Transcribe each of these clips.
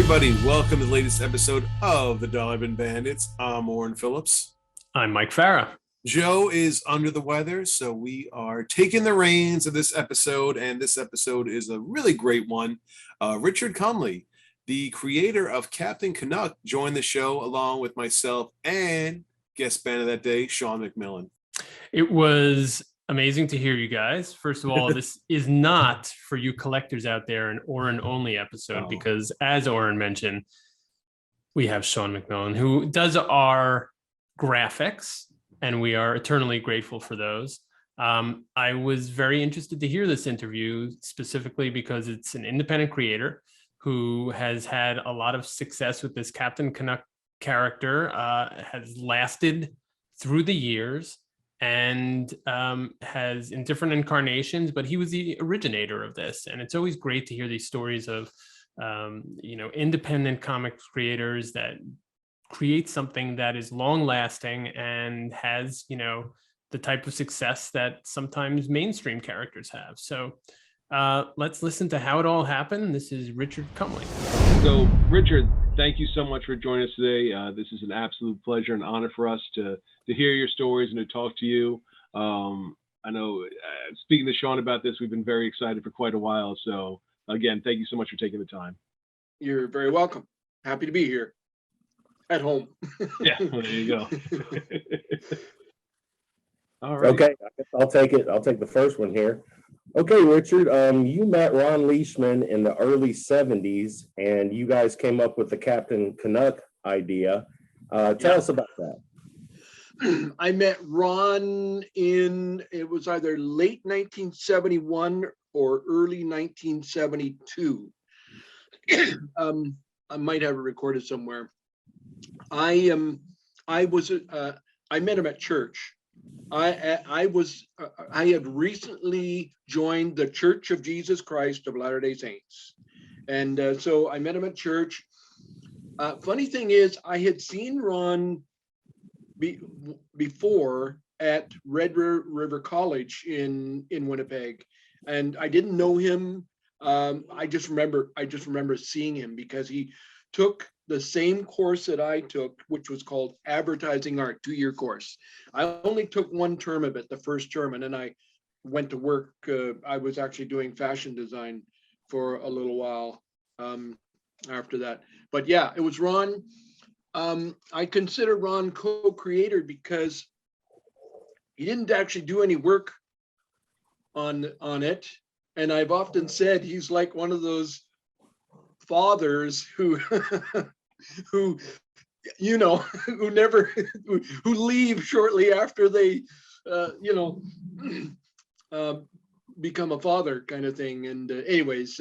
everybody. Welcome to the latest episode of the Dollar Bin Bandits. I'm Oren Phillips. I'm Mike Farah. Joe is under the weather, so we are taking the reins of this episode, and this episode is a really great one. Richard Cumley, the creator of Captain Canuck, joined the show along with myself and guest band of that day, Sean McMillan. It was amazing to hear you guys. First of all, this is not for you collectors out there an Oren only episode, because as Oren mentioned, we have Sean McMillan who does our graphics, and we are eternally grateful for those. I was very interested to hear this interview specifically because it's an independent creator who has had a lot of success with this Captain Canuck character, has lasted through the years, and has in different incarnations, but he was the originator of this. And it's always great to hear these stories of independent comics creators that create something that is long lasting and has the type of success that sometimes mainstream characters have. So let's listen to how it all happened. This is Richard Cumley. So Richard, thank you so much for joining us today. This is an absolute pleasure and honor for us to hear your stories and to talk to you. I know speaking to Sean about this, we've been very excited for quite a while. So again, thank you so much for taking the time. You're very welcome. Happy to be here at home. Yeah, well, there you go. All right. Okay, I'll take it. I'll take the first one here. Okay, Richard, you met Ron Leishman in the early 70s, and you guys came up with the Captain Canuck idea. Tell us about that. I met Ron it was either late 1971 or early 1972. I might have it recorded somewhere. I met him at church. I had recently joined the Church of Jesus Christ of Latter-day Saints, and so I met him at church. Funny thing is, I had seen Ron before at Red River College in Winnipeg, and I didn't know him. I just remember seeing him because he took the same course that I took, which was called Advertising Art, 2-year course. I only took one term of it, the first term, and then I went to work. I was actually doing fashion design for a little while after that. But yeah, it was Ron. I consider Ron co-creator because he didn't actually do any work on it. And I've often said he's like one of those fathers who who leave shortly after they become a father, kind of thing. And anyways,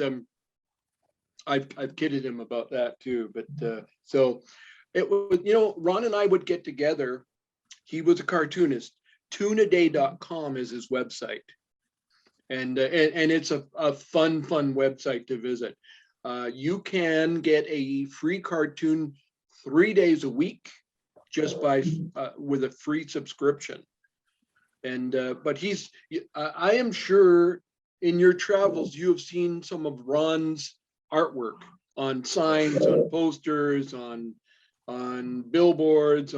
I've kidded him about that too. But so it was, Ron and I would get together. He was a cartoonist. Tunaday.com is his website, and it's a fun website to visit. You can get a free cartoon 3 days a week just with a free subscription. And but I am sure in your travels you have seen some of Ron's artwork on signs, on posters, on billboards,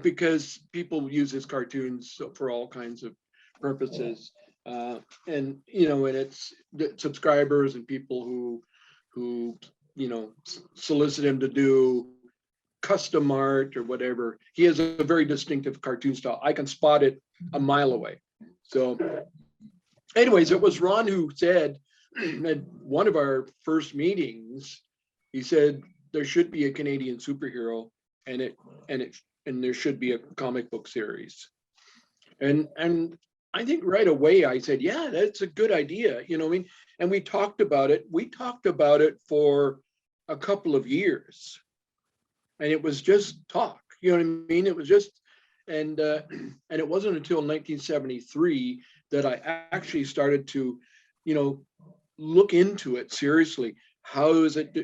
because people use his cartoons for all kinds of purposes. And it's the subscribers and people who solicit him to do custom art or whatever. He has a very distinctive cartoon style. I can spot it a mile away. So anyways, it was Ron who said at one of our first meetings, he said there should be a Canadian superhero and there should be a comic book series. And I think right away I said, yeah, that's a good idea. And we talked about it. We talked about it for a couple of years, and it was just talk. You know what I mean? It was just, and it wasn't until 1973 that I actually started to, look into it seriously. How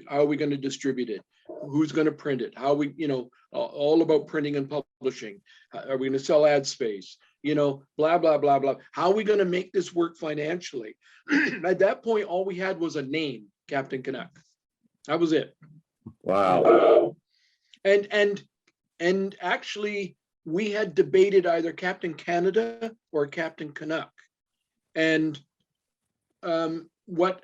are we going to distribute it? Who's going to print it? How we, all about printing and publishing. Are we going to sell ad space? Blah, blah, blah, blah. How are we going to make this work financially? At that point, all we had was a name, Captain Canuck. That was it. Wow. And actually, we had debated either Captain Canada or Captain Canuck, and what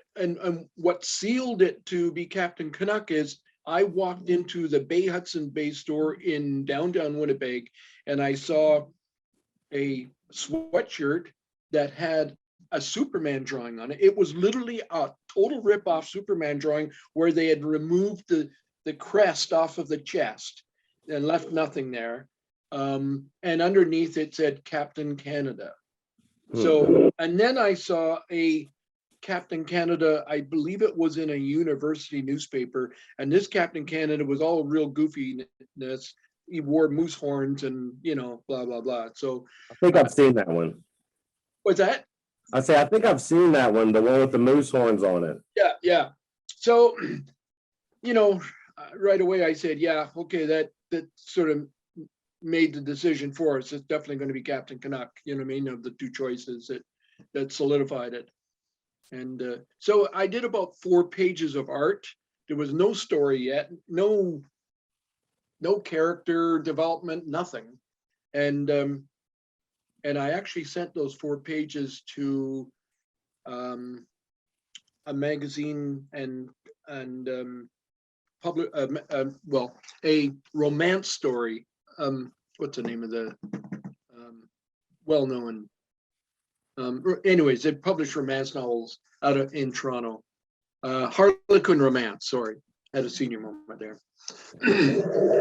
sealed it to be Captain Canuck is I walked into the Hudson Bay store in downtown Winnipeg, and I saw a sweatshirt that had a Superman drawing on it. It was literally a total rip-off Superman drawing where they had removed the crest off of the chest and left nothing there. And underneath it said Captain Canada. So, and then I saw a Captain Canada, I believe it was in a university newspaper, and this Captain Canada was all real goofiness. He wore moose horns and, blah, blah, blah. So I think I've seen that one. what's that? I think I've seen that one, the one with the moose horns on it. Yeah. So, right away I said, yeah, okay, that sort of made the decision for us. It's definitely going to be Captain Canuck, of the two choices that solidified it. And so I did about 4 pages of art. There was no story yet, no character development, nothing. And I actually sent those 4 pages to a magazine and a romance story. What's the name of the well-known? Anyways, they published romance novels in Toronto. Harlequin Romance. Sorry, had a senior moment there.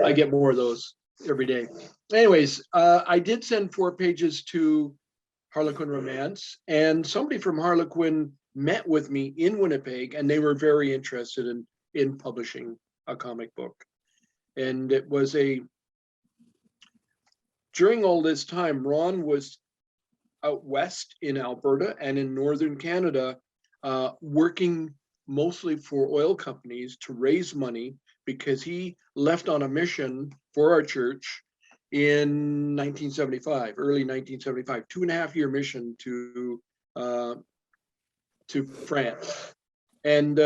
I get more of those every day. Anyways, I did send 4 pages to Harlequin Romance, and somebody from Harlequin met with me in Winnipeg, and they were very interested in publishing a comic book. And it was during all this time, Ron was out west in Alberta and in northern Canada, working mostly for oil companies to raise money, because he left on a mission for our church in 1975, early 1975, 2.5-year mission to France, and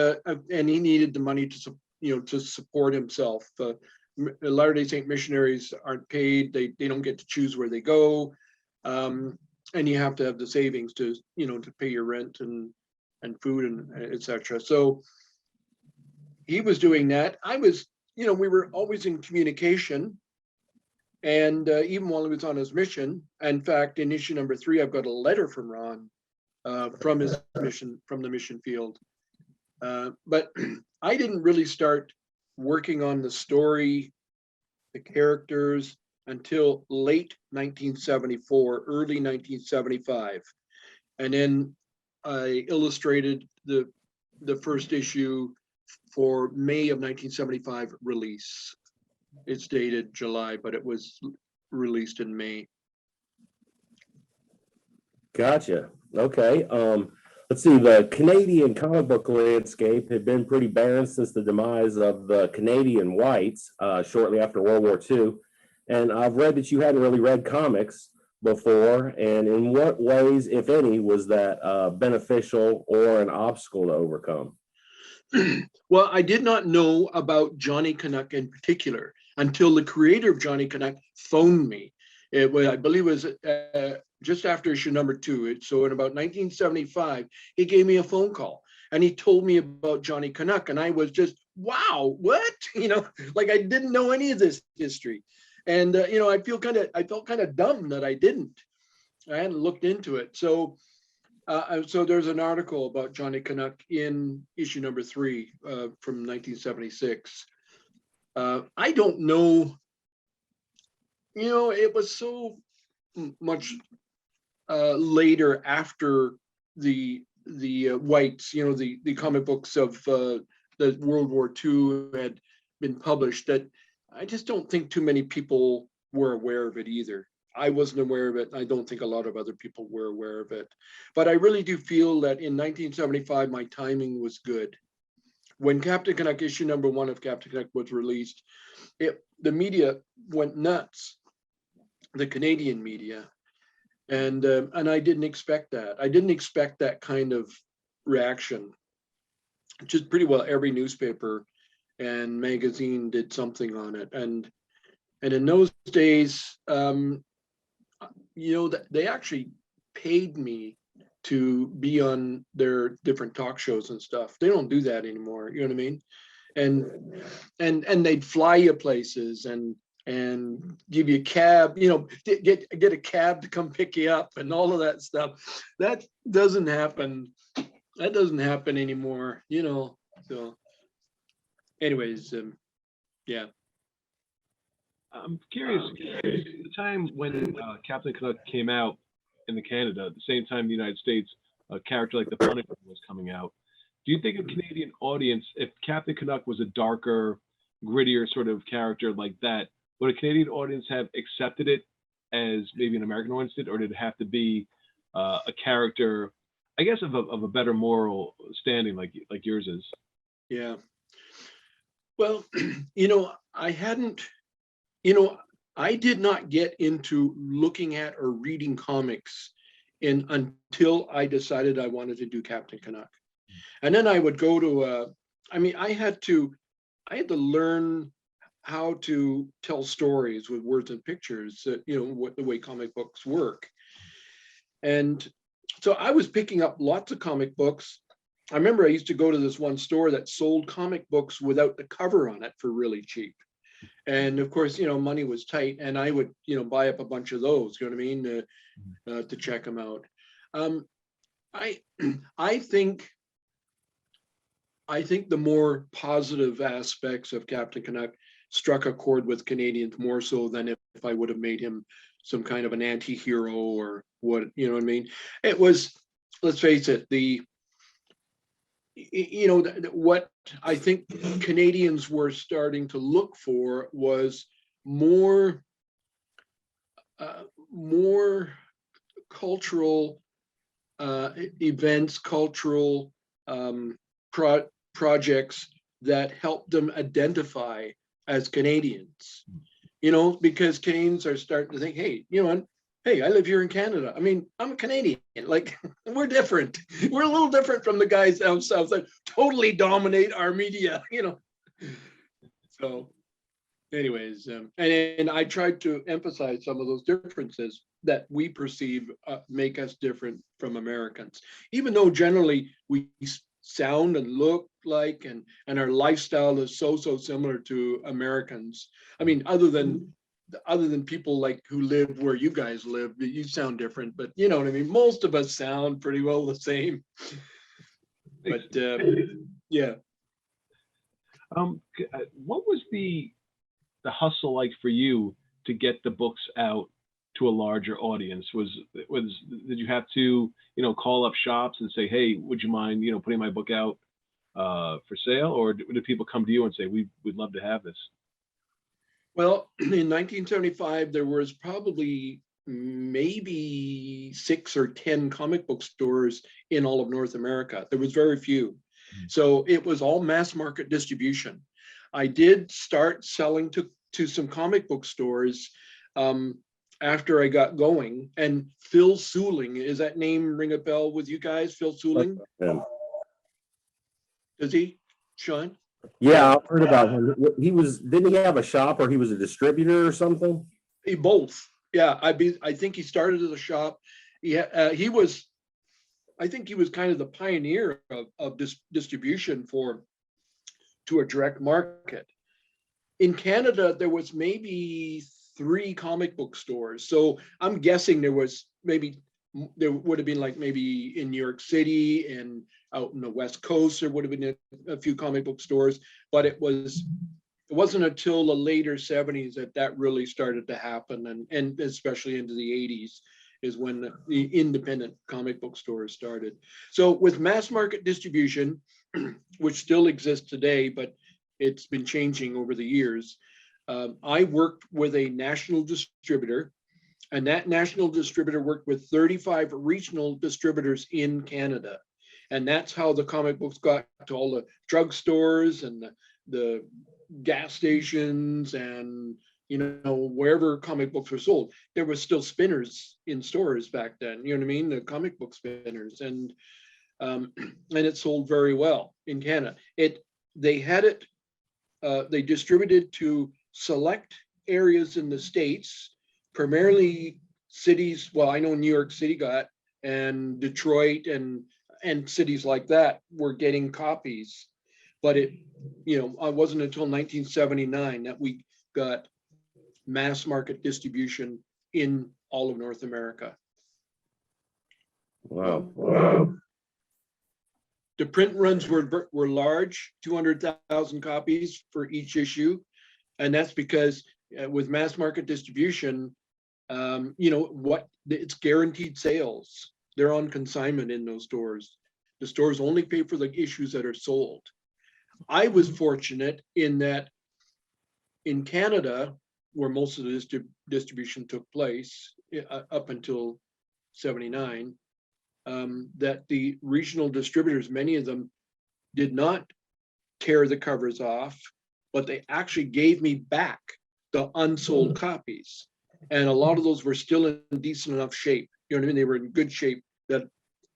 he needed the money to support himself. Latter-day Saint missionaries aren't paid; they don't get to choose where they go, and you have to have the savings to pay your rent and food and etc. So he was doing that. I was, we were always in communication. And even while he was on his mission, in fact, in issue number 3, I've got a letter from Ron from his mission, from the mission field. But I didn't really start working on the story, the characters, until late 1974, early 1975. And then I illustrated the first issue for May of 1975 release. It's dated July, but it was released in May. Gotcha. Okay. Let's see. The Canadian comic book landscape had been pretty barren since the demise of the Canadian whites shortly after World War II. And I've read that you hadn't really read comics before. And in what ways, if any, was that beneficial or an obstacle to overcome? Well, I did not know about Johnny Canuck in particular until the creator of Johnny Canuck phoned me. It was, I believe it was just after issue number 2. So in about 1975, he gave me a phone call and he told me about Johnny Canuck. And I was just, wow, what? Like I didn't know any of this history. And, I felt kind of dumb that I didn't. I hadn't looked into it. So there's an article about Johnny Canuck in issue number 3 from 1976. I don't know, it was so much later after the whites, the comic books of the World War II had been published, that I just don't think too many people were aware of it either. I wasn't aware of it. I don't think a lot of other people were aware of it. But I really do feel that in 1975, my timing was good. When Captain Canuck, issue number 1 of Captain Canuck was released, the media went nuts, the Canadian media. And I didn't expect that. I didn't expect that kind of reaction. Just pretty well every newspaper and magazine did something on it. And in those days, they actually paid me to be on their different talk shows and stuff. They don't do that anymore. You know what I mean? And they'd fly you places and give you a cab, get a cab to come pick you up and all of that stuff. That doesn't happen. That doesn't happen anymore, So anyways, yeah. I'm curious, the time when Captain Canuck came out in Canada, at the same time in the United States, a character like the Punisher was coming out. Do you think a Canadian audience, if Captain Canuck was a darker, grittier sort of character like that, would a Canadian audience have accepted it as maybe an American audience did, or did it have to be a character, I guess, of a better moral standing like yours is? Yeah. Well, I did not get into looking at or reading comics until I decided I wanted to do Captain Canuck. And then I would go to I had to learn how to tell stories with words and pictures, what the way comic books work. And so I was picking up lots of comic books. I remember I used to go to this one store that sold comic books without the cover on it for really cheap. And of course, money was tight, and I would, buy up a bunch of those, you know what I mean, to check them out. I think the more positive aspects of Captain Canuck struck a chord with Canadians more so than if I would have made him some kind of an anti-hero or what, you know what I mean? It was, let's face it, what I think Canadians were starting to look for was more cultural events, cultural projects that helped them identify as Canadians, because Canadians are starting to think, hey, I live here in Canada. I mean, I'm a Canadian. Like, we're different. We're a little different from the guys down south that totally dominate our media, So anyways, and I tried to emphasize some of those differences that we perceive make us different from Americans, even though generally we sound and look like and our lifestyle is so similar to Americans. I mean, other than people like who live where you guys live, you sound different, but you know what I mean? Most of us sound pretty well the same. But yeah. What was the hustle like for you to get the books out to a larger audience? Did you have to, call up shops and say, hey, would you mind, putting my book out for sale? Or did people come to you and say, we'd love to have this? Well, in 1975, there was probably maybe 6 or 10 comic book stores in all of North America. There was very few. So it was all mass market distribution. I did start selling to some comic book stores after I got going. And Phil Suling, is that name ring a bell with you guys? Phil Suling? Yeah. Does he, Sean? Yeah, I've heard about him. Didn't he have a shop or he was a distributor or something? Both. Yeah, I think he started at a shop. He was, I think he was kind of the pioneer of this distribution to a direct market. In Canada, there was maybe 3 comic book stores. So I'm guessing there would have been like maybe in New York City and out in the West Coast, there would have been a few comic book stores, but it wasn't until the later 70s that really started to happen, and especially into the 80s is when the independent comic book stores started. So with mass market distribution, which still exists today, but it's been changing over the years, I worked with a national distributor, and that national distributor worked with 35 regional distributors in Canada. And that's how the comic books got to all the drugstores and the gas stations and, wherever comic books were sold. There was still spinners in stores back then, you know what I mean? The comic book spinners, and it sold very well in Canada. They had it they distributed to select areas in the States, primarily cities. Well, I know New York City got, and Detroit and cities like that were getting copies. But it wasn't until 1979 that we got mass market distribution in all of North America. Wow. The print runs were large, 200,000 copies for each issue. And that's because with mass market distribution, it's guaranteed sales. They're on consignment in those stores. The stores only pay for the issues that are sold. I was fortunate in that in Canada, where most of the distribution took place up until 79, that the regional distributors, many of them did not tear the covers off, but they actually gave me back the unsold copies. And a lot of those were still in decent enough shape. You know what I mean? They were in good shape.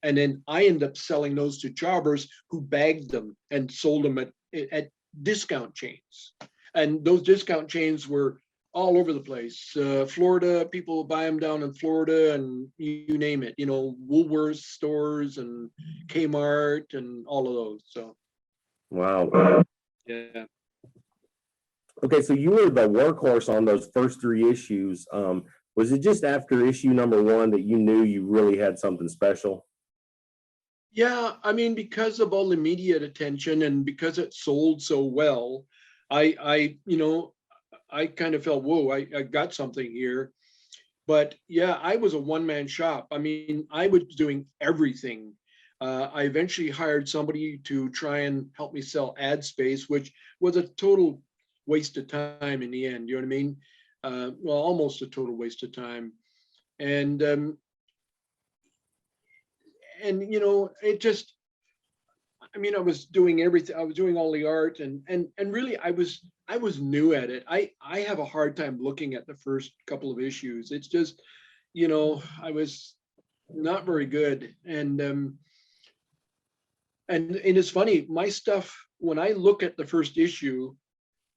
And then I ended up selling those to jobbers who bagged them and sold them at discount chains. And those discount chains were all over the place. Florida, people buy them down in Florida, and you name it, Woolworths stores and Kmart and all of those. So, wow. yeah. Okay, so you were the workhorse on those first 3 issues. Was it just after issue number 1 that you knew you really had something special? Yeah, I mean, because of all the media attention and because it sold so well, I kind of felt, whoa, I got something here. But yeah, I was a one-man shop. I mean, I was doing everything. I eventually hired somebody to try and help me sell ad space, which was a total waste of time in the end. You know what I mean? Well, almost a total waste of time. And it just, I mean, I was doing everything. I was doing all the art, and really, I was new at it. I have a hard time looking at the first couple of issues. It's just, I was not very good. And it's funny, my stuff, when I look at the first issue,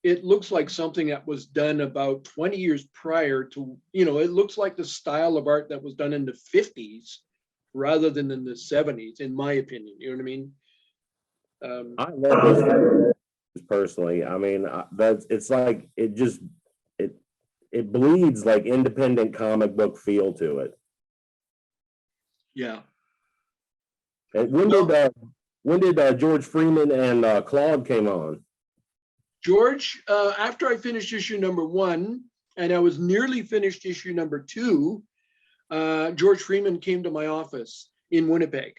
it looks like something that was done about 20 years prior to, it looks like the style of art that was done in the 50s rather than in the 70s, in my opinion. You know what I mean? I love those personally. I mean, it's like it bleeds like independent comic book feel to it. Yeah. And when did George Freeman and Claude came on? George, after I finished issue number 1, and I was nearly finished issue number 2, George Freeman came to my office in Winnipeg.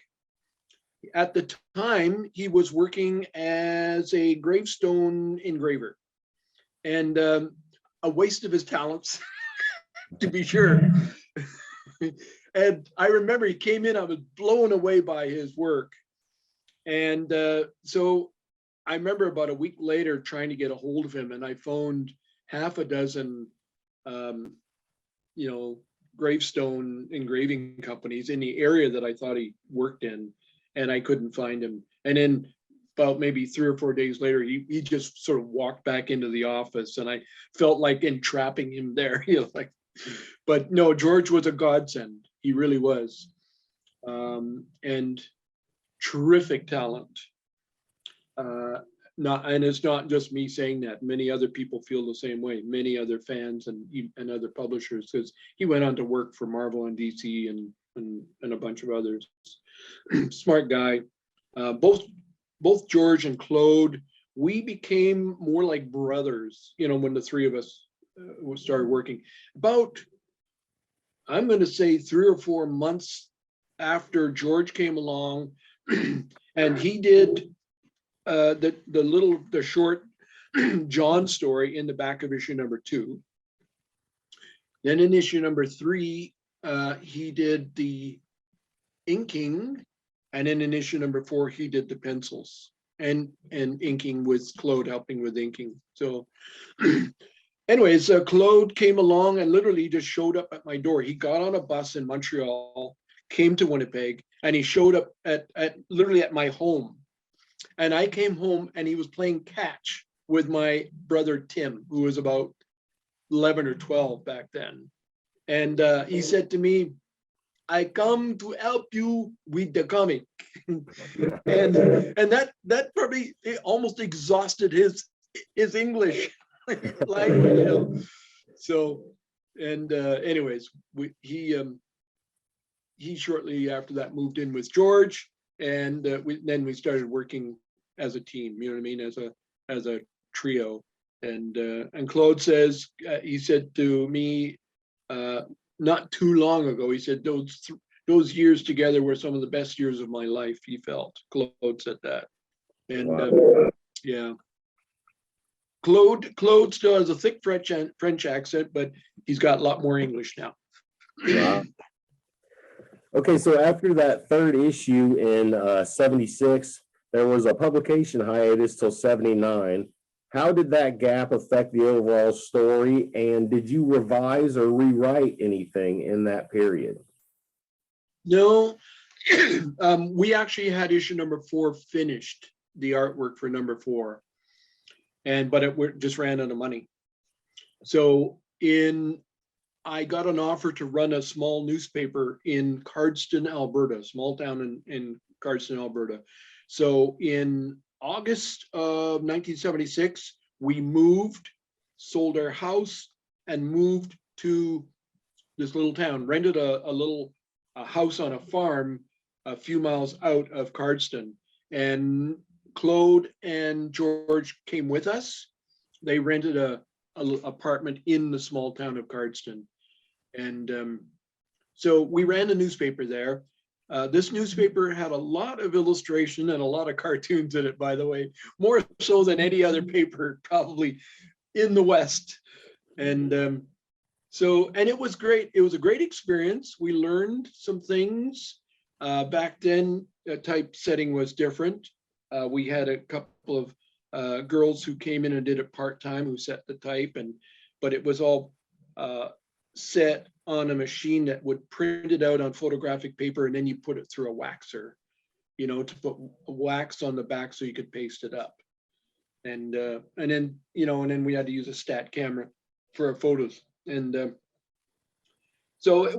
At the time, he was working as a gravestone engraver, and a waste of his talents, to be sure. And I remember he came in, I was blown away by his work. And so I remember about a week later trying to get a hold of him, and I phoned half a dozen, gravestone engraving companies in the area that I thought he worked in, and I couldn't find him. And then about maybe 3 or 4 days later, he just sort of walked back into the office, and I felt like entrapping him there. But no, George was a godsend. He really was, and terrific talent. And it's not just me saying that. Many other people feel the same way. Many other fans and other publishers, because he went on to work for Marvel and DC and a bunch of others. Smart guy. Both George and Claude, we became more like brothers. When the 3 of us started working. About, I'm going to say 3 or 4 months after George came along, and he did the short John story in the back of issue number 2. Then in issue number 3, he did the inking, and then in issue number 4, he did the pencils and inking, with Claude helping with inking. So anyways, Claude came along and literally just showed up at my door. He got on a bus in Montreal, came to Winnipeg, and he showed up at literally at my home. And I came home and he was playing catch with my brother Tim, who was about 11 or 12 back then. And he said to me, I come to help you with the comic. and that probably almost exhausted his English language. You know? So, and anyways, he shortly after that moved in with George, and then we started working as a team. You know what I mean, as a trio. And Claude says, he said to me not too long ago, he said those years together were some of the best years of my life. He felt, Claude said that. And Wow. yeah, Claude still has a thick French accent, but he's got a lot more English now. Wow. Okay, so after that third issue in 76, there was a publication hiatus till 79. How did that gap affect the overall story? And did you revise or rewrite anything in that period? No, we actually had issue number 4 finished, the artwork for number 4, but it just ran out of money. So I got an offer to run a small newspaper in Cardston, Alberta, small town in Cardston, Alberta. So in August of 1976, we moved, sold our house, and moved to this little town, rented a house on a farm a few miles out of Cardston. And Claude and George came with us. They rented a apartment in the small town of Cardston. And so we ran a newspaper there. This newspaper had a lot of illustration and a lot of cartoons in it, by the way, more so than any other paper probably in the West. And and it was great. It was a great experience. We learned some things. Back then, the typesetting was different. We had a couple of girls who came in and did it part-time, who set the type, but it was all set on a machine that would print it out on photographic paper, and then you put it through a waxer, to put wax on the back so you could paste it up. And then we had to use a stat camera for our photos. And so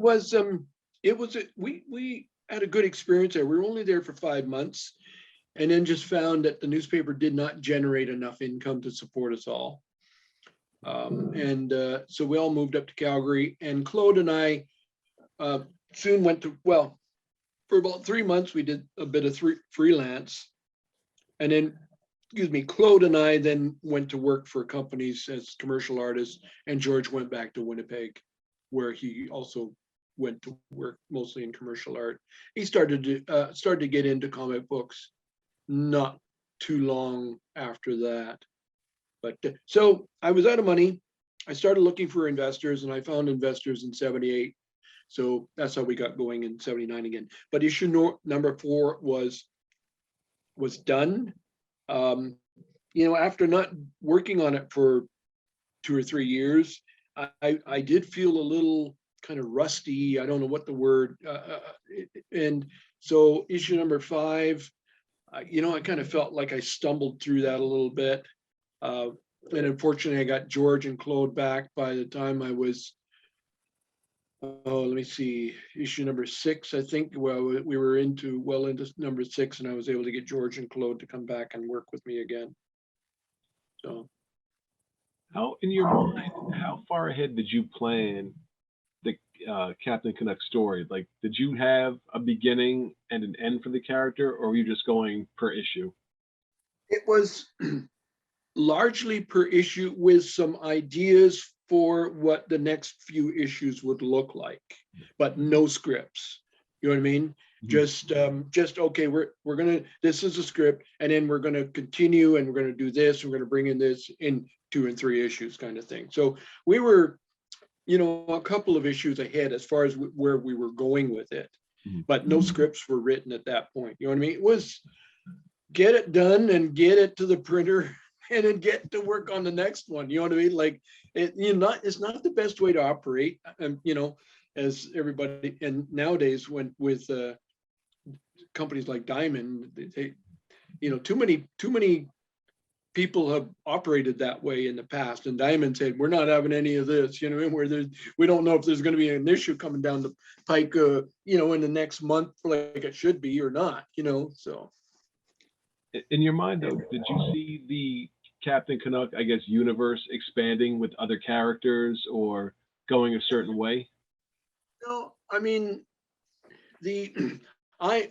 we had a good experience there. We were only there for 5 months, and then just found that the newspaper did not generate enough income to support us all. So we all moved up to Calgary, and Claude and I soon went to, for about 3 months, we did a bit of freelance. And then, Claude and I then went to work for companies as commercial artists, and George went back to Winnipeg, where he also went to work mostly in commercial art. He started to get into comic books not too long after that. But so I was out of money. I started looking for investors, and I found investors in 78. So that's how we got going in 79 again. But issue number 4 was done. After not working on it for 2 or 3 years, I did feel a little kind of rusty. I don't know what the word. And so issue number 5, I kind of felt like I stumbled through that a little bit. And unfortunately, I got George and Claude back by the time I was, let me see, issue number 6, I think. Well, we were into number 6, and I was able to get George and Claude to come back and work with me again. So, in your mind, how far ahead did you plan the Captain Canuck story? Like, did you have a beginning and an end for the character, or were you just going per issue? It was largely per issue, with some ideas for what the next few issues would look like, but no scripts. You know what I mean? Mm-hmm. Just okay, we're gonna, this is a script, and then we're gonna continue, and we're gonna do this, we're gonna bring in this in 2 and 3 issues kind of thing. So we were, a couple of issues ahead as far as where we were going with it, but no scripts were written at that point. You know what I mean? It was get it done and get it to the printer, and then get to work on the next one. You know what I mean? Like, it's not the best way to operate, as everybody, and nowadays with companies like Diamond, they too many people have operated that way in the past, and Diamond said, we're not having any of this, you know, we don't know if there's going to be an issue coming down the pike, you know, in the next month, like it should be or not, you know, so. In your mind, though, did you see the Captain Canuck, I guess, universe expanding with other characters or going a certain way? No, I mean, I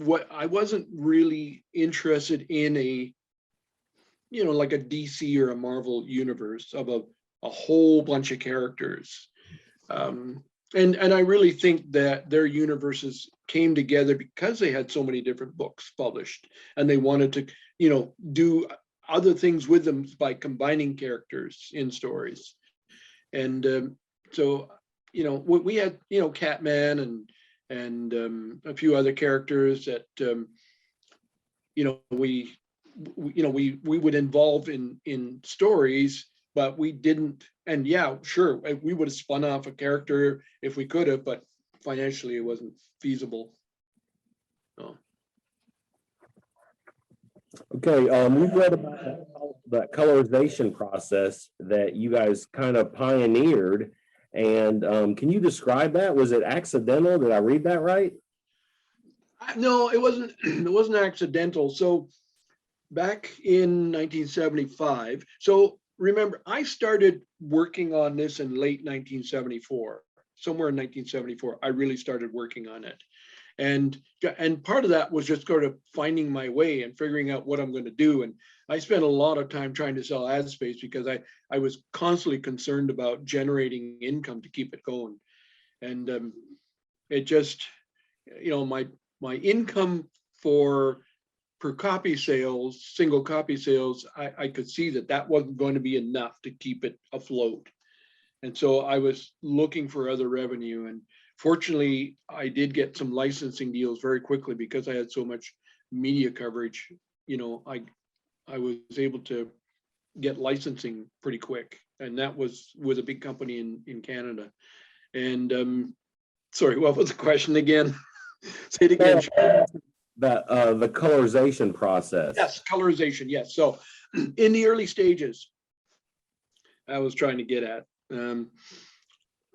wasn't really interested in a, you know, like a DC or a Marvel universe of a whole bunch of characters. And I really think that their universes came together because they had so many different books published, and they wanted to, you know, do other things with them by combining characters in stories. And so, you know, we had, you know, Catman and a few other characters that, you know, we would involve in stories, but we didn't. And yeah, sure, we would have spun off a character if we could have, but financially it wasn't feasible. So. Okay, we've read about that colorization process that you guys kind of pioneered. And can you describe that? Was it accidental? Did I read that right? No, it wasn't. It wasn't accidental. So back in 1975, so remember, I started working on this in late 1974. Somewhere in 1974, I really started working on it. And part of that was just sort of finding my way and figuring out what I'm going to do. And I spent a lot of time trying to sell ad space because I was constantly concerned about generating income to keep it going. And it just, you know, my income per copy sales, single copy sales, I could see that wasn't going to be enough to keep it afloat. And so I was looking for other revenue. And fortunately, I did get some licensing deals very quickly because I had so much media coverage. You know, I was able to get licensing pretty quick. And that was with a big company in Canada. And sorry, what was the question again? Say it again. The colorization process. Yes, colorization. Yes. So in the early stages, I was trying to get at,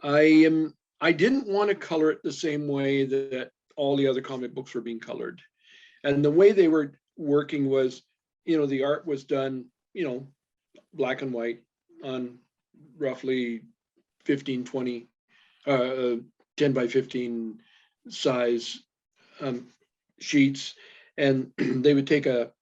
I didn't want to color it the same way that all the other comic books were being colored. And the way they were working was, you know, the art was done, you know, black and white on roughly 15, 20, 10 by 15 size sheets. And they would take a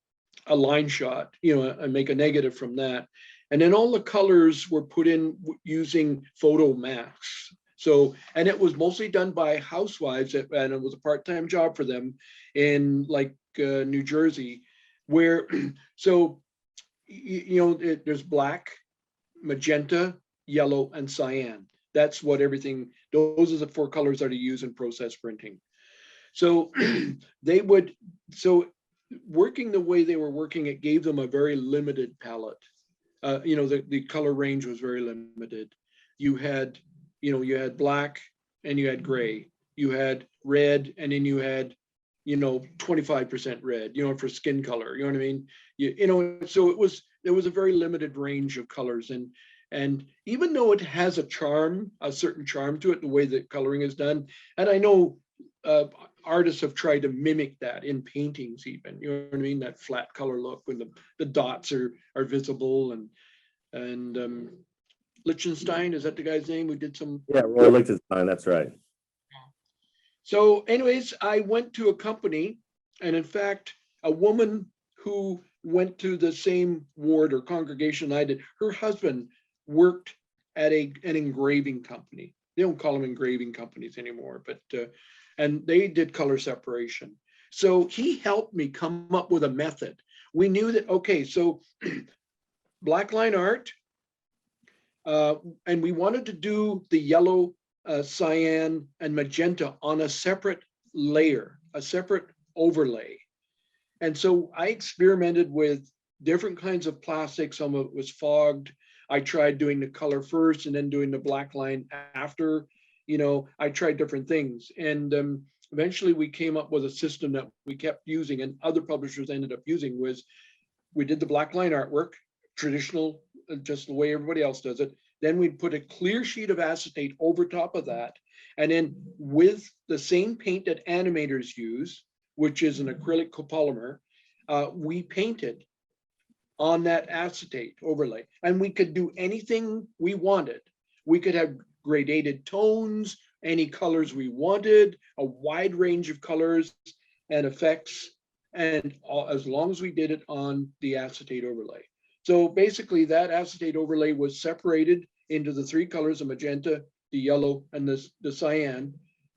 line shot, you know, and make a negative from that. And then all the colors were put in using photo masks. So, and it was mostly done by housewives, and it was a part-time job for them in like New Jersey, where, so, you know, there's black, magenta, yellow, and cyan. That's what everything, those are the 4 colors that are used in process printing. So they would, so working the way they were working, it gave them a very limited palette. You know, the color range was very limited. You had, you know, you had black and you had gray, you had red, and then you had, you know, 25% red, you know, for skin color, you know what I mean? You know, so there was a very limited range of colors. And even though it has a charm, a certain charm to it, the way that coloring is done, and I know artists have tried to mimic that in paintings even, you know what I mean? That flat color look when the dots are visible. And Lichtenstein, is that the guy's name? We did some. Yeah, Roy Lichtenstein, that's right. So anyways, I went to a company, and in fact, a woman who went to the same ward or congregation I did, her husband worked at an engraving company. They don't call them engraving companies anymore, but and they did color separation. So he helped me come up with a method. We knew that, okay, so black line art, and we wanted to do the yellow, cyan, and magenta on a separate layer, a separate overlay. And so I experimented with different kinds of plastic. Some of it was fogged. I tried doing the color first and then doing the black line after. You know, I tried different things. And eventually we came up with a system that we kept using and other publishers ended up using, was we did the black line artwork, traditional, just the way everybody else does it. Then we'd put a clear sheet of acetate over top of that. And then with the same paint that animators use, which is an acrylic copolymer, we painted on that acetate overlay. And we could do anything we wanted. We could have gradated tones, any colors we wanted, a wide range of colors and effects, and as long as we did it on the acetate overlay. So basically that acetate overlay was separated into the three colors of magenta, the yellow, and the cyan,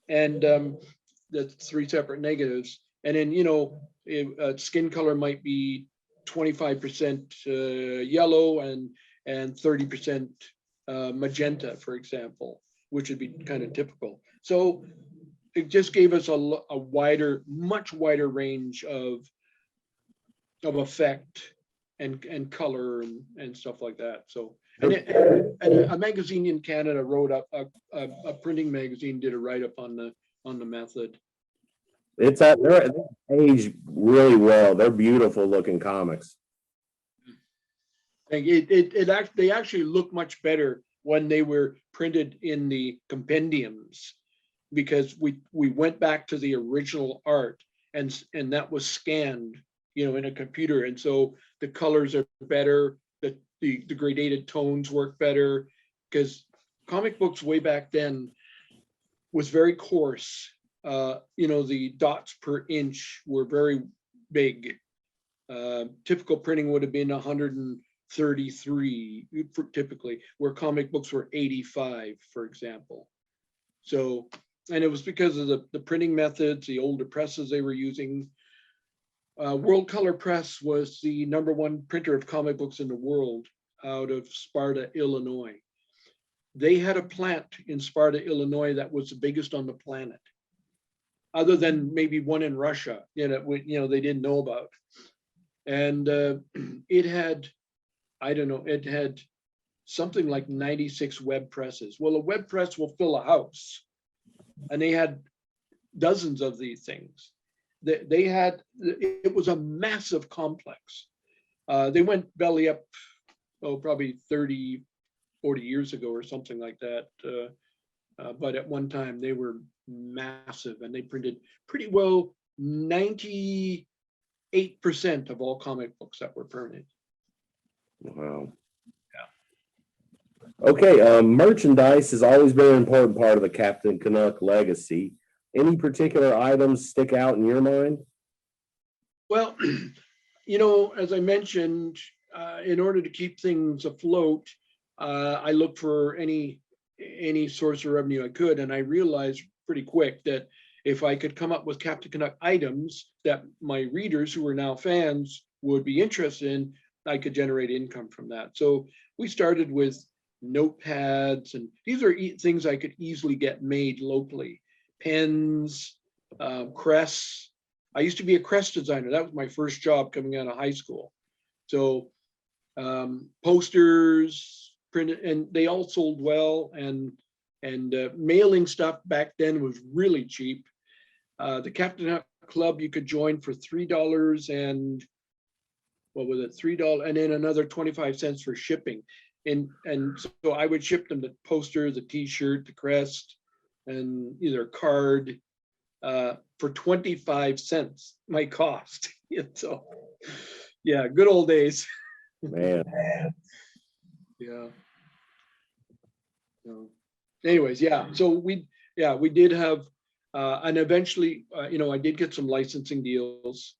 and the three separate negatives. And then, you know, skin color might be 25% yellow and 30% magenta, for example, which would be kind of typical. So it just gave us a wider, much wider range of effect and color and stuff like that. So and a magazine in Canada wrote up a printing magazine did a write up on the method. They're aged really well. They're beautiful looking comics. They actually look much better when they were printed in the compendiums, because we went back to the original art and that was scanned, you know, in a computer, and so the colors are better, the gradated tones work better, because comic books way back then was very coarse. You know, the dots per inch were very big. Typical printing would have been 133 typically, where comic books were 85, for example. So, and it was because of the printing methods, the older presses they were using. World Color Press was the #1 printer of comic books in the world, out of Sparta, Illinois. They had a plant in Sparta, Illinois that was the biggest on the planet, other than maybe one in Russia, you know, they didn't know about. And it had, I don't know, it had something like 96 web presses. Well, a web press will fill a house, and they had dozens of these things. They had, it was a massive complex. They went belly up, probably 30, 40 years ago or something like that. But at one time they were massive, and they printed pretty well 98% of all comic books that were printed. Wow. Yeah. Okay, merchandise has always been an important part of the Captain Canuck legacy. Any particular items stick out in your mind? Well, you know, as I mentioned, in order to keep things afloat, I looked for any source of revenue I could, and I realized pretty quick that if I could come up with Captain Canuck items that my readers, who are now fans, would be interested in, I could generate income from that. So we started with notepads, and these are things I could easily get made locally. Pens, crests. I used to be a crest designer. That was my first job coming out of high school. So posters, printed, and they all sold well. And mailing stuff back then was really cheap. The Captain Canuck Club you could join for $3 and what was it, $3, and then another 25 cents for shipping. And so I would ship them the poster, the T-shirt, the crest, and either card for 25 cents, my cost. So yeah, good old days. Man. Yeah. So, anyways, yeah. So we did have, and eventually, you know, I did get some licensing deals.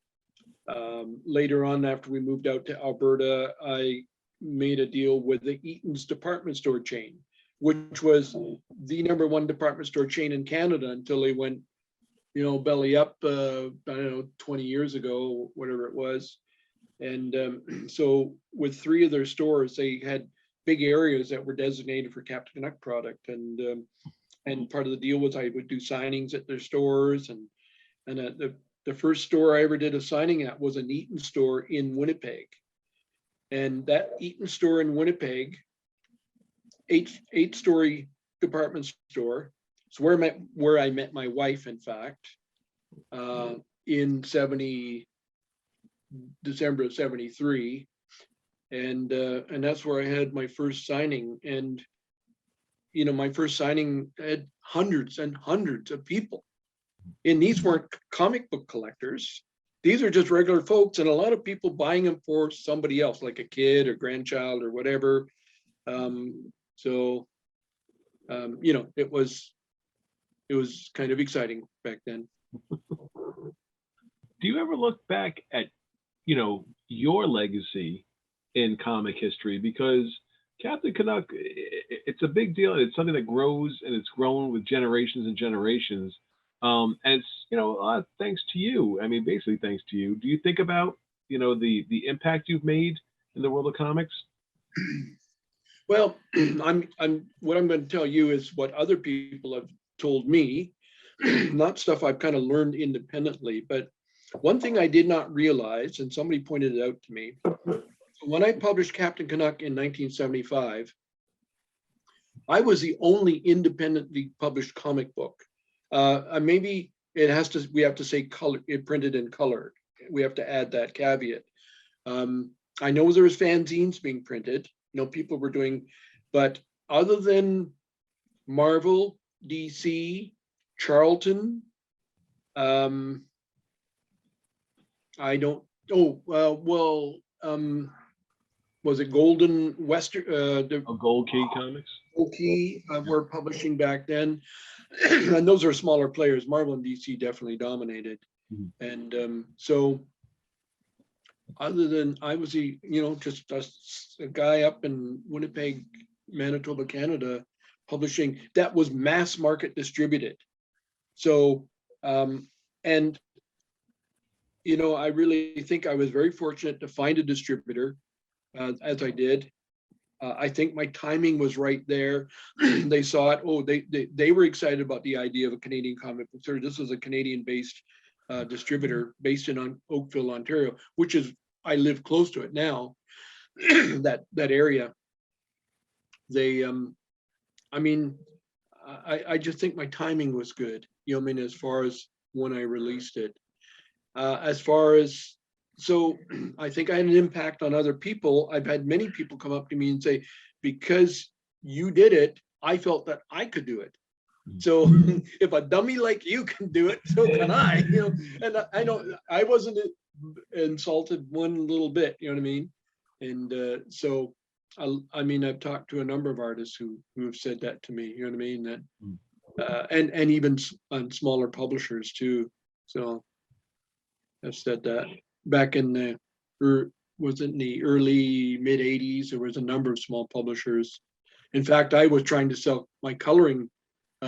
Later on, after we moved out to Alberta, I made a deal with the Eaton's department store chain, which was the #1 department store chain in Canada until they went, you know, belly up, I don't know, 20 years ago, whatever it was. And so with 3 of their stores, they had big areas that were designated for Captain Canuck product. And part of the deal was I would do signings at their stores. And the first store I ever did a signing at was an Eaton store in Winnipeg. And that Eaton store in Winnipeg, eight-story department store. It's where I met my wife, in fact, in 70, December of 73. And that's where I had my first signing. And, you know, my first signing had hundreds and hundreds of people. And these weren't comic book collectors. These are just regular folks, and a lot of people buying them for somebody else, like a kid or grandchild or whatever. You know, it was kind of exciting back then. Do you ever look back at, you know, your legacy in comic history? Because Captain Canuck, it's a big deal. It's something that grows, and it's grown with generations and generations. And it's, you know, a lot thanks to you. I mean, basically thanks to you. Do you think about, you know, the impact you've made in the world of comics? Well, what I'm going to tell you is what other people have told me, not stuff I've kind of learned independently. But one thing I did not realize, and somebody pointed it out to me, when I published Captain Canuck in 1975, I was the only independently published comic book. Maybe we have to say color, it printed in color. We have to add that caveat. I know there was fanzines being printed, you know, people were doing, but other than Marvel, DC, Charlton, I don't, was it Golden Western? Gold Key Comics? Gold Key were publishing back then. And those are smaller players. Marvel and DC definitely dominated. Mm-hmm. And so other than I was just a guy up in Winnipeg, Manitoba, Canada, publishing that was mass market distributed. So and you know, I really think I was very fortunate to find a distributor as I did. I think my timing was right there. They saw it. Oh, they were excited about the idea of a Canadian comic book store. This is a Canadian-based distributor based in Oakville, Ontario, which is, I live close to it now. that area. They, I mean, I just think my timing was good. You know, I mean, as far as when I released it, so I think I had an impact on other people. I've had many people come up to me and say, because you did it, I felt that I could do it. So if a dummy like you can do it, so can I. You know, and I wasn't insulted one little bit. You know what I mean? And so I mean, I've talked to a number of artists who have said that to me. You know what I mean? That and even on smaller publishers too. So I've said that. Back in the early mid 80s, there was a number of small publishers. In fact, I was trying to sell my coloring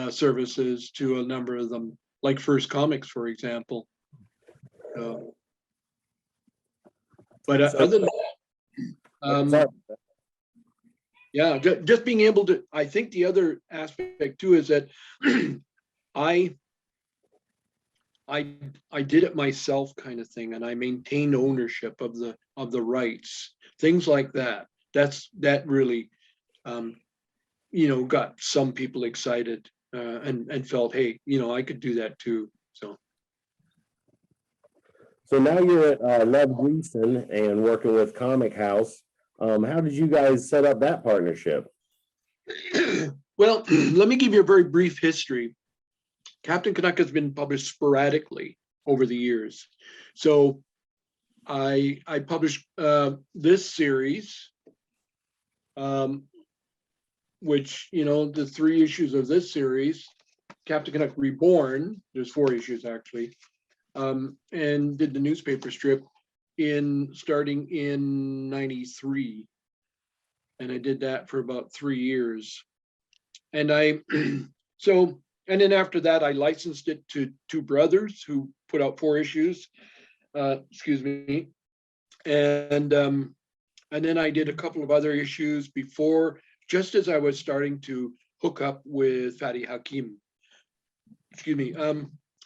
services to a number of them, like First Comics, for example. But other than that, yeah, just being able to. I think the other aspect too is that I did it myself, kind of thing, and I maintained ownership of the rights, things like that. That really, you know, got some people excited and felt, hey, you know, I could do that too. So now you're at Love Gleason and working with Comic House. How did you guys set up that partnership? Well, let me give you a very brief history. Captain Canuck has been published sporadically over the years. So I published this series, which, you know, the 3 issues of this series, Captain Canuck Reborn, there's 4 issues actually, and did the newspaper strip starting in 93. And I did that for about 3 years. And and then after that, I licensed it to 2 brothers who put out 4 issues. Excuse me. And then I did a couple of other issues before, just as I was starting to hook up with Fatty Hakim. Excuse me.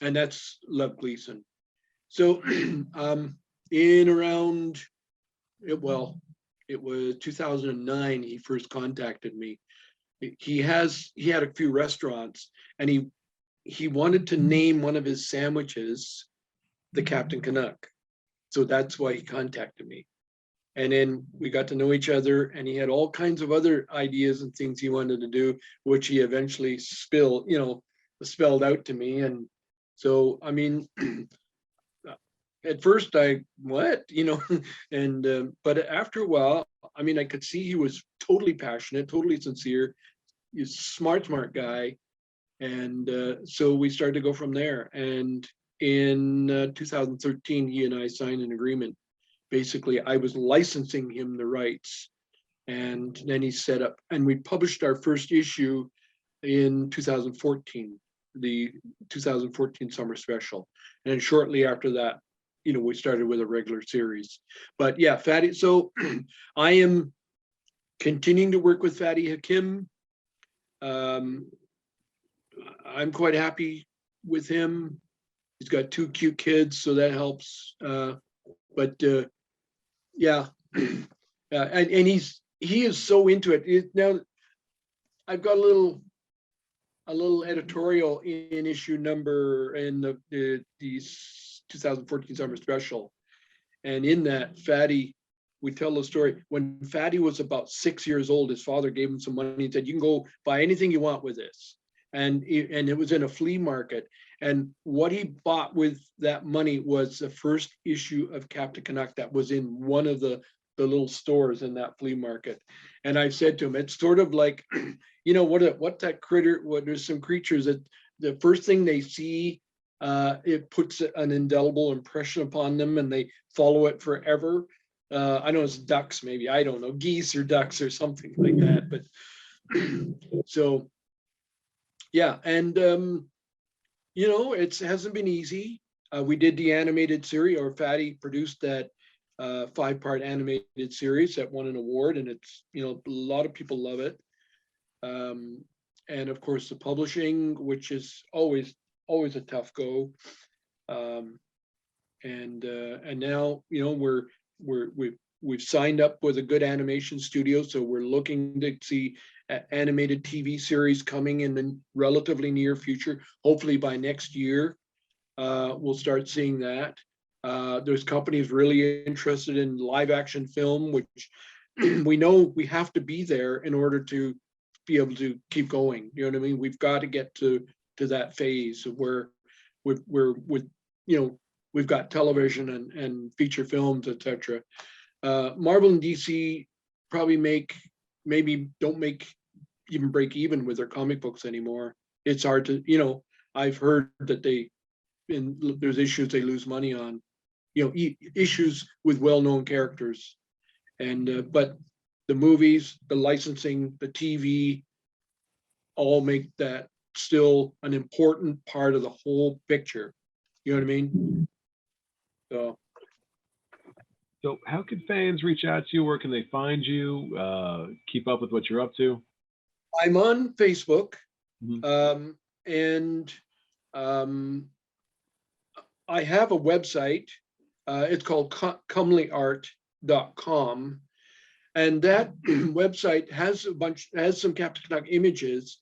And that's Love Gleason. So in around, it was 2009, he first contacted me. He had a few restaurants, and he wanted to name one of his sandwiches the Captain Canuck. So that's why he contacted me. And then we got to know each other, and he had all kinds of other ideas and things he wanted to do, which he eventually spelled out to me. And so, I mean, at first and but after a while, I mean, I could see he was totally passionate, totally sincere. He's a smart guy. And so we started to go from there. And in 2013, he and I signed an agreement. Basically, I was licensing him the rights, and then he set up, and we published our first issue in 2014, the 2014 summer special. And then shortly after that, we started with a regular series. But yeah, Fatty. So I am continuing to work with Fatty Hakim. I'm quite happy with him. He's got 2 cute kids, so that helps. Yeah, and he is so into it. Now, I've got a little editorial in issue number in the 2014 summer special, and in that, Fatty, we tell the story when Fatty was about 6 years old. His father gave him some money and said, "You can go buy anything you want with this," and it was in a flea market. And what he bought with that money was the first issue of Captain Canuck that was in one of the little stores in that flea market. And I said to him, it's sort of like, what that critter, there's some creatures that the first thing they see, it puts an indelible impression upon them and they follow it forever. I know it's ducks, maybe, I don't know, geese or ducks or something like that. But so, yeah. And, it hasn't been easy. We did the animated series, or Fatty produced that 5-part animated series that won an award, and it's, a lot of people love it. And of course the publishing, which is always a tough go. And now, we've signed up with a good animation studio, so we're looking to see animated TV series coming in the relatively near future. Hopefully by next year, we'll start seeing that. There's companies really interested in live action film, which we know we have to be there in order to be able to keep going. You know what I mean? We've got to get to that phase where we've got television and feature films, etc. Marvel and DC probably don't even break even with their comic books anymore. It's hard to, I've heard that there's issues they lose money on, issues with well-known characters. And but the movies, the licensing, the TV, all make that still an important part of the whole picture. You know what I mean? So how can fans reach out to you? Where can they find you? Keep up with what you're up to? I'm on Facebook. Mhm. And I have a website. It's called comelyart.com. And that website has some Captain Canuck images,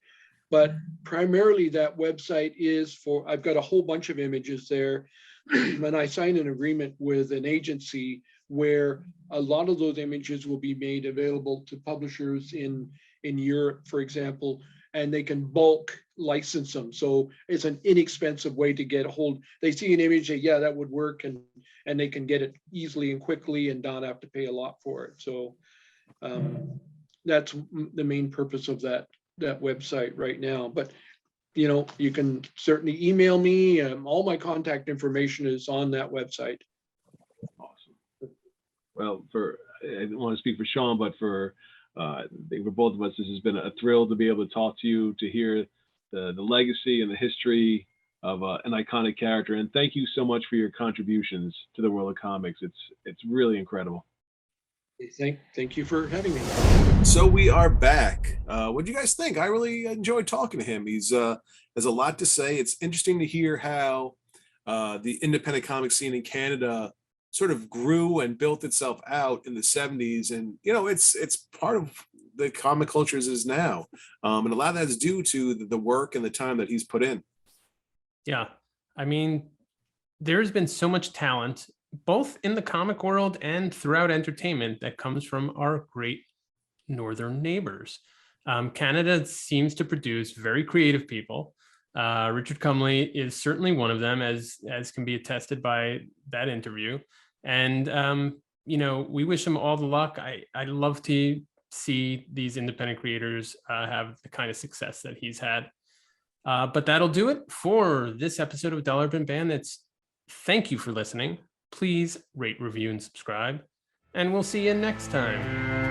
but primarily that website is I've got a whole bunch of images there. And I signed an agreement with an agency where a lot of those images will be made available to publishers in Europe, for example, and they can bulk license them. So it's an inexpensive way to get a hold. They see an image, yeah, that would work, and they can get it easily and quickly and not have to pay a lot for it. So that's the main purpose of that website right now. But you can certainly email me. All my contact information is on that website. Awesome. Well, I don't want to speak for Sean, but for I think for both of us, this has been a thrill to be able to talk to you, to hear the legacy and the history of an iconic character. And thank you so much for your contributions to the world of comics. It's really incredible. Thank you for having me. So we are back. What do you guys think? I really enjoyed talking to him. He's has a lot to say. It's interesting to hear how the independent comic scene in Canada sort of grew and built itself out in the 70s. And, it's part of the comic culture as is now. And a lot of that is due to the work and the time that he's put in. Yeah. I mean, there's been so much talent both in the comic world and throughout entertainment that comes from our great northern neighbors. Canada seems to produce very creative people. Richard Cumley is certainly one of them, as can be attested by that interview. And we wish him all the luck. I love to see these independent creators have the kind of success that he's had. But that'll do it for this episode of Dollar Bin Bandits. Thank you for listening. Please rate, review, and subscribe. And we'll see you next time.